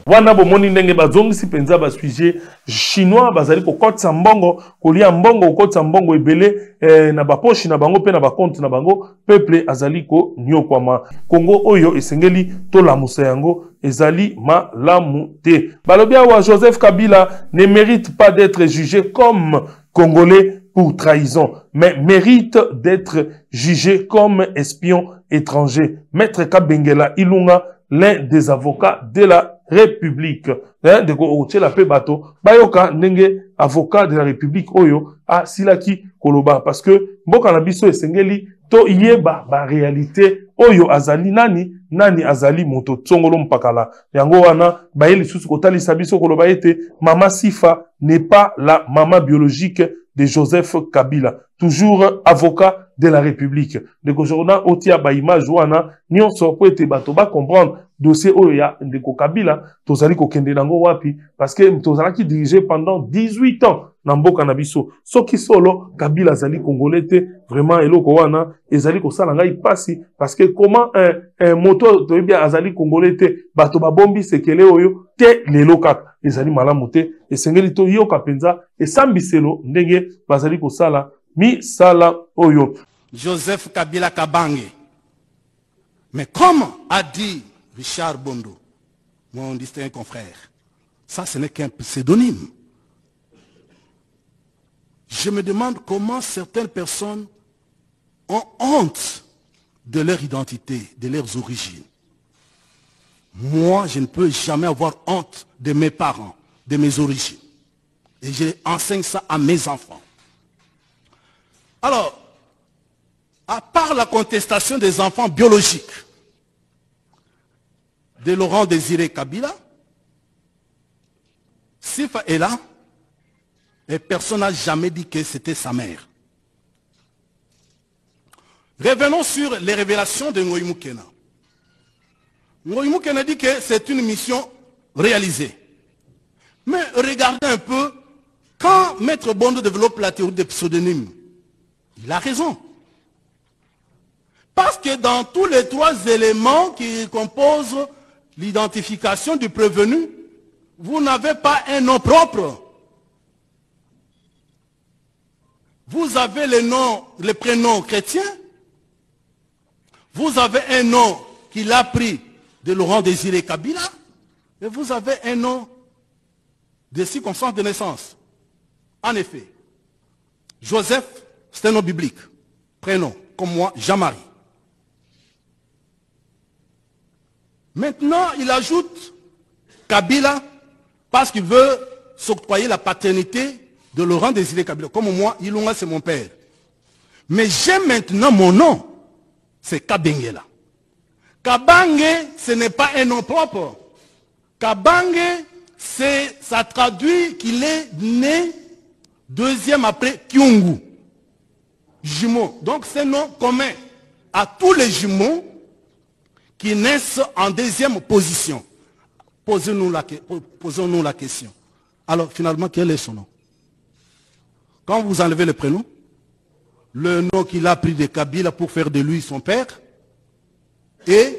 Wana bomoni ndenge bazongisi penza ba sujet chinois bazali ko kotsa mbongo kolia mbongo kotsa mbongo ebele na ba poche na bango pe na ba compte na bango peuple azali ko nyokwama Congo oyo esengeli to la musa yango ezali malamu te. Balobia wa Joseph Kabila ne mérite pas d'être jugé comme Congolais pour trahison, mais mérite d'être jugé comme espion étranger. Maître Kabengela Ilunga, l'un des avocats de la République, de la paix bateau, bayoka nenge avocat de la République oyo a silaki koloba parce que mboka na biso esengeli to yeba ba réalité oyo azali nani azali moto tsongolo mpakala yango wana bayeli susu kotali sabiso koloba ete mama Sifa n'est pas la maman biologique de Joseph Kabila, toujours avocat de la République. De Jordan otia ba image wana nyonso po ete bato ba comprendre dossier oya ndeko Kabila tozali ko kende nango wapi parce que tozalaki dirigé pendant 18 ans na mboka na biso soki solo Kabila zali congolais te vraiment eloko wana ezali ko sala ngai pasi parce que comment un moto to bien azali congolais te bato ba bombi sekele oyo te lelo kaka ezali malamu te esengeli to yoka penza esambiselo ndenge bazali ko sala mi sala oyo Joseph Kabila Kabange. Mais comme a dit Richard Bondo, mon distingué confrère, ça ce n'est qu'un pseudonyme. Je me demande comment certaines personnes ont honte de leur identité, de leurs origines. Moi, je ne peux jamais avoir honte de mes parents, de mes origines. Et j'enseigne ça à mes enfants. Alors, à part la contestation des enfants biologiques de Laurent Désiré Kabila, Sifa est là et personne n'a jamais dit que c'était sa mère. Revenons sur les révélations de Ngoï Moukena. Ngoï Moukena dit que c'est une mission réalisée. Mais regardez un peu, quand Maître Bondo développe la théorie des pseudonymes, il a raison. Parce que dans tous les trois éléments qui composent l'identification du prévenu, vous n'avez pas un nom propre. Vous avez le prénom chrétien, vous avez un nom qu'il a pris de Laurent Désiré Kabila, et vous avez un nom de circonstance de naissance. En effet, Joseph, c'est un nom biblique, prénom, comme moi, Jean-Marie. Maintenant, il ajoute Kabila parce qu'il veut s'octroyer la paternité de Laurent Désiré Kabila. Comme moi, Ilunga, c'est mon père. Mais j'ai maintenant mon nom. C'est Kabengela. Kabange, ce n'est pas un nom propre. Kabange, ça traduit qu'il est né deuxième après Kyungu. Jumeau. Donc c'est un nom commun à tous les jumeaux qui naissent en deuxième position. Posons-nous la question. Alors finalement, quel est son nom? Quand vous enlevez le prénom, le nom qu'il a pris de Kabila pour faire de lui son père, et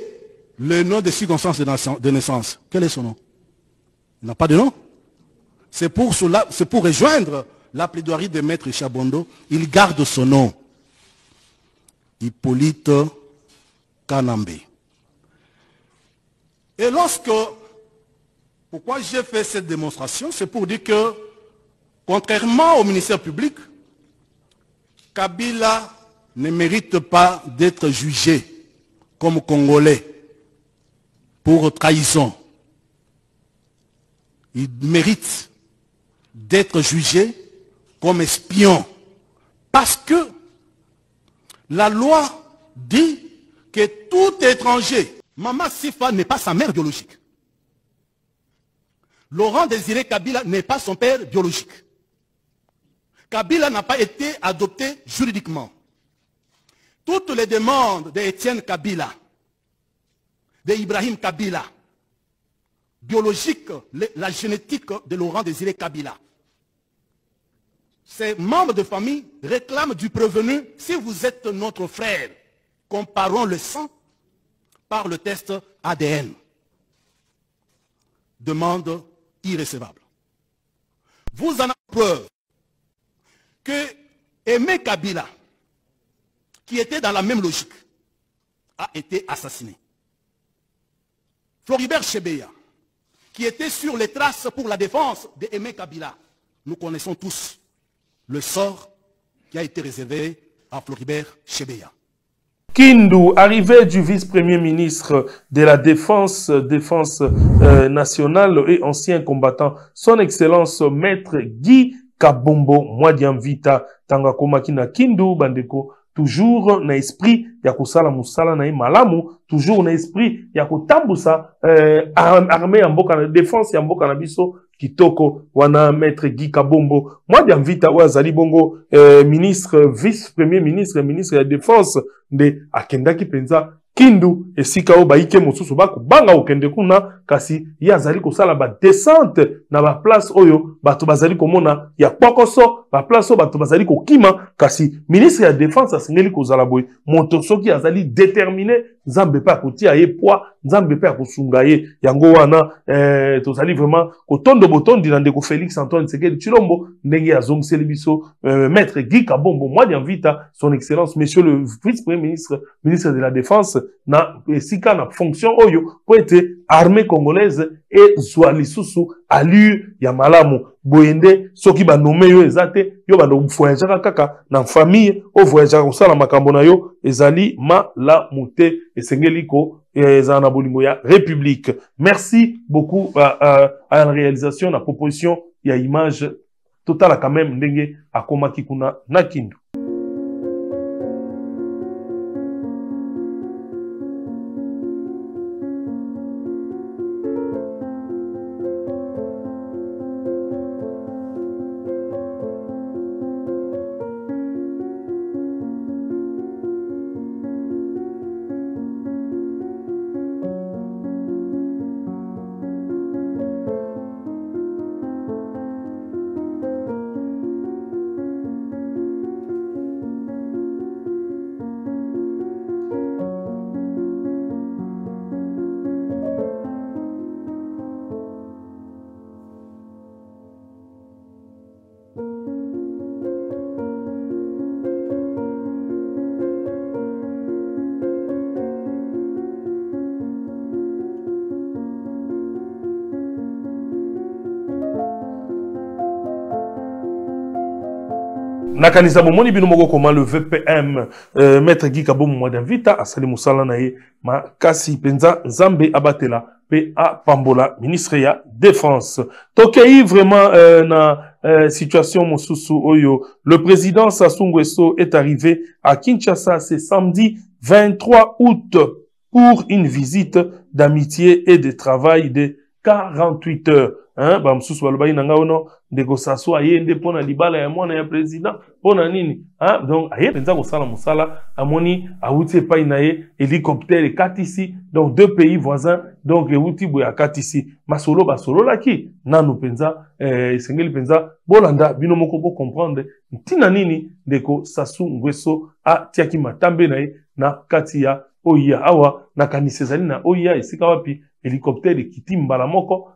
le nom de circonstance de naissance, quel est son nom? Il n'a pas de nom. C'est pour rejoindre la plaidoirie de Maître Chabondo, il garde son nom. Hippolyte Kanambe. Et pourquoi j'ai fait cette démonstration? C'est pour dire que, contrairement au ministère public, Kabila ne mérite pas d'être jugé comme Congolais pour trahison. Il mérite d'être jugé comme espion. Parce que la loi dit que tout étranger, Maman Sifa n'est pas sa mère biologique. Laurent Désiré Kabila n'est pas son père biologique. Kabila n'a pas été adopté juridiquement. Toutes les demandes d'Étienne Kabila, d'Ibrahim Kabila, biologique, la génétique de Laurent Désiré Kabila, ces membres de famille réclament du prévenu, si vous êtes notre frère, comparons le sang par le test ADN. Demande irrécevable. Vous en avez preuve que Aimé Kabila, qui était dans la même logique, a été assassiné. Floribert Chebeya, qui était sur les traces pour la défense d'Aimé Kabila, nous connaissons tous le sort qui a été réservé à Floribert Chebeya. Kindu, arrivée du vice-premier ministre de la Défense nationale et ancien combattant, son Excellence Maître Guy Kabombo Mwadiamvita Tangakomaki na Kindu Bandeko, toujours na esprit ya kusala musala na malamu, toujours na esprit ya kutambusa armée ya mboka na défense ya mboka na biso kitoko wana Maître Guy Kabombo Mwadiamvita wazali bongo ministre vice-premier ministre ministre ya défense de akendaki penza Kindu esika o baike mosusu bakubanga okende kuna kasi yazali kosala ba descente na ba place oyo bato bazali komona ya pokoso ba place oyo bato bazali kokima kasi ministre ya défense asengeli kozala boy moto soki azali déterminé nzambe pa kotia ye poids nzambe pa kosunga ye yango wana tozali vraiment kotondo botondi na ndeko Félix Antoine Tshisekedi Tshilombo ndenge azongiseli biso Maître Guy Kabombo Mwadiamvita son excellence monsieur le vice-premier ministre ministre de la défense na esika na fonction oyo pour être armée congolaise et zwa lisusu allure ya malamu boyende soki ba nommé yo ezate yo ba voyager kaka na famille o voyager kosala makambo na yo ezali malamu te esengeli ko ezana na bolingo ya république. Merci beaucoup à la réalisation la proposition ya image totale quand même ndenge akomaki kuna na Kindu. nakanisa bomoni bino moko comment le VPM maître Guy Kabo Mwada Vita asali musala na ye makasi penza Nzambe abatela pe a pambola ministre ya défense tokei vraiment na situation mosusu oyo le président Sassou Nguesso est arrivé à Kinshasa ce samedi 23 août pour une visite d'amitié et de travail de 48 heures. Hein, ba msusu baloba ina nga ono ndeko Sassou ayende pona libala ya mwana ya président pona nini hein donc aye penza ko sala musala amoni awuti pa inaye hélicoptère katisi donc deux pays voisins donc ewuti boya katisi masolo basolo laki nanu penza sengeli penza bolanda bino moko bo comprendre ntina nini ndeko Sassou Nguesso a tiaki matambe naye na kati ya oya awa na kanisezali na oya esika wapi hélicoptère kiti mbala moko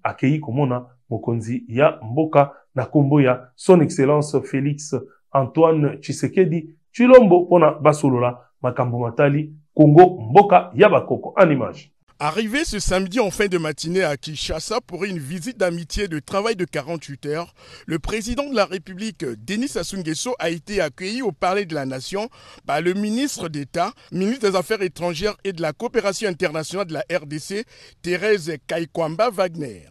akei komona mokonzi ya mboka na kombo ya son excellence Félix Antoine Tshisekedi Tshilombo pona basolola makambo matali Congo mboka ya bakoko en image. Arrivé ce samedi en fin de matinée à Kinshasa pour une visite d'amitié de travail de 48 heures, le président de la République, Denis Sassou Nguesso, a été accueilli au Palais de la Nation par le ministre d'État, ministre des Affaires étrangères et de la coopération internationale de la RDC, Thérèse Kaikwamba Wagner.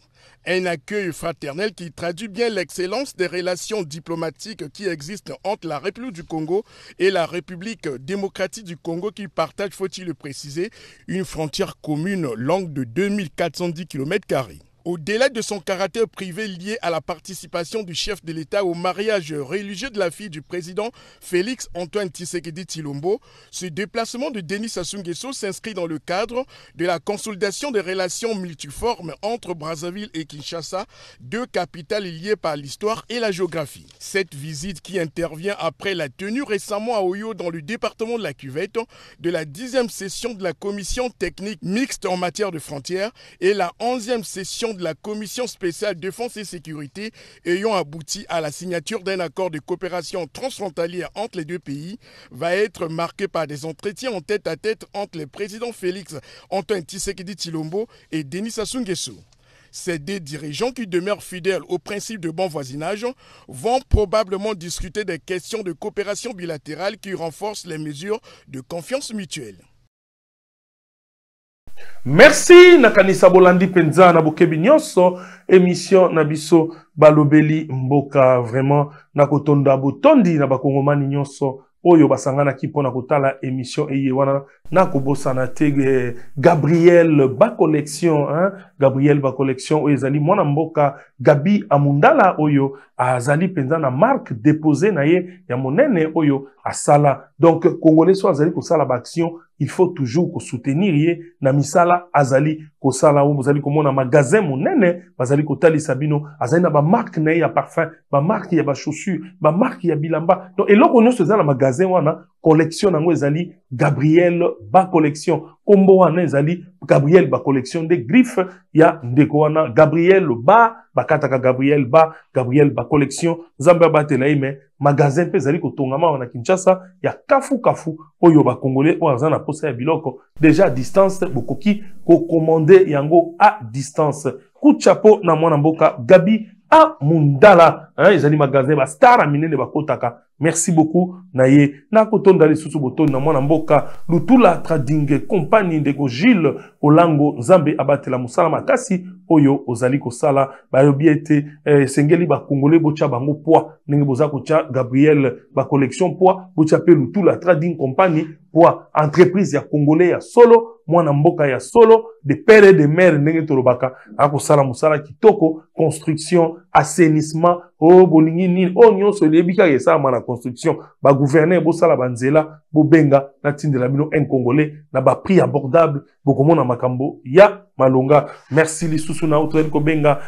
Un accueil fraternel qui traduit bien l'excellence des relations diplomatiques qui existent entre la République du Congo et la République démocratique du Congo qui partagent, faut-il le préciser, une frontière commune longue de 2410 km². Au-delà de son caractère privé lié à la participation du chef de l'État au mariage religieux de la fille du président Félix Antoine Tshisekedi Tshilombo, ce déplacement de Denis Sassou Nguesso s'inscrit dans le cadre de la consolidation des relations multiformes entre Brazzaville et Kinshasa, deux capitales liées par l'histoire et la géographie. Cette visite qui intervient après la tenue récemment à Oyo dans le département de la Cuvette de la 10e session de la commission technique mixte en matière de frontières et la 11e session de la commission spéciale défense et sécurité ayant abouti à la signature d'un accord de coopération transfrontalière entre les deux pays va être marqué par des entretiens en tête-à-tête entre les présidents Félix Antoine Tshisekedi Tshilombo et Denis Sassou Nguesso. Ces deux dirigeants qui demeurent fidèles au principe de bon voisinage vont probablement discuter des questions de coopération bilatérale qui renforcent les mesures de confiance mutuelle. Merci nakanisa bolandi penza na bokebi nyonso émission na biso balobeli mboka vraiment na kotonda botondi na bakongomani nyonso oyo basangana ki pona kotala émission eye wana na kobosana te Gabriel ba collection hein Gabriel ba collection oyo ezali mwana mboka Gabi Amundala oyo azali penza na marque déposée na ye ya monene oyo asala donc congolais so azali ko sala ba action il faut toujours ko soutenir ye na misala azali ko sala o bazali ko mona magasin monene bazali ko tali sabino azali na ba marque na ya parfum ba marque ya ba chaussures ba marque ya bilamba donc eloko nyonso ezala magasin wana collection nango ezali Gabriel ba collection kombo wana ezali Gabriel ba collection de griffes ya ndeko wana Gabriel ba bakataka Gabriel ba collection Zambia batela ime magasin pe ezali kotongama wana Kinshasa ya kafu oyo ba congolais o azana posa ya biloko déjà à distance bokoki ko commander yango à distance coup de chapeau na mwana mboka Gabi Amundala hein ezali magasin ba star minene bakotaka merci beaucoup naye na kotonda lisusu boton na mwana mboka Lutula Trading Company ndeko Gilles Olango Nzambe abatela musala makasi oyo ozali kosala bayobi ete sengeli ba congolais bocha bango poids ndenge boza kocha Gabriel ba collection poids bocha pe Lutula Trading Company poids entreprise ya congolais ya solo mwana mboka ya solo de père et de mère ndenge tolobaka akosala musala kitoko construction assainissement o bolingi nini o nyonso lebika yesa mana construction ba gouverner bo sala banzela bo benga na tindela bino un congolais na ba prix abordable bokomona makambo ya malonga merci lisusu na autre ko benga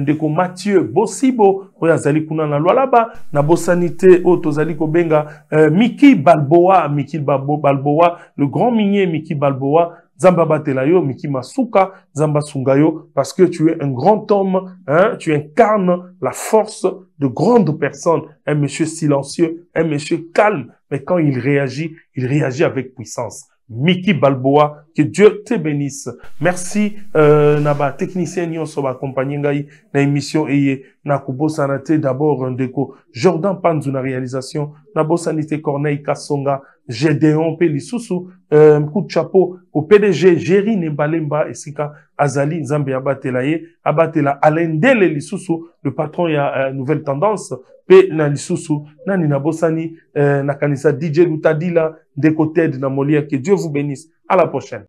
ndeko Mathieu Bosibo oya zali kuna na lwalaba na bosanité o tozali ko benga Miki Balboa le grand minier Miki Balboa Zamba Batelayo, Miki Masuka, Zamba Sungayo, parce que tu es un grand homme, hein, tu incarnes la force de grandes personnes, un monsieur silencieux, un monsieur calme, mais quand il réagit avec puissance. Miki Balboa, que Dieu te bénisse. Merci, Naba, technicien, Nyon, Soba, accompagné, na émission, na kubosana te d'abord ndeko Jordan Panzu na réalisation na bosanité Corneille Kasonga Gédéon pe lisusu coup de chapeau au PDG Jerry Nembalemba esika Azali Nzambe abatela ye abatela Alendele lisusu le patron ya Nouvelle Tendance pe na lisusu nani na bosani na kanisa DJ Lutadila de côté de na Molia. Que Dieu vous bénisse. À la prochaine.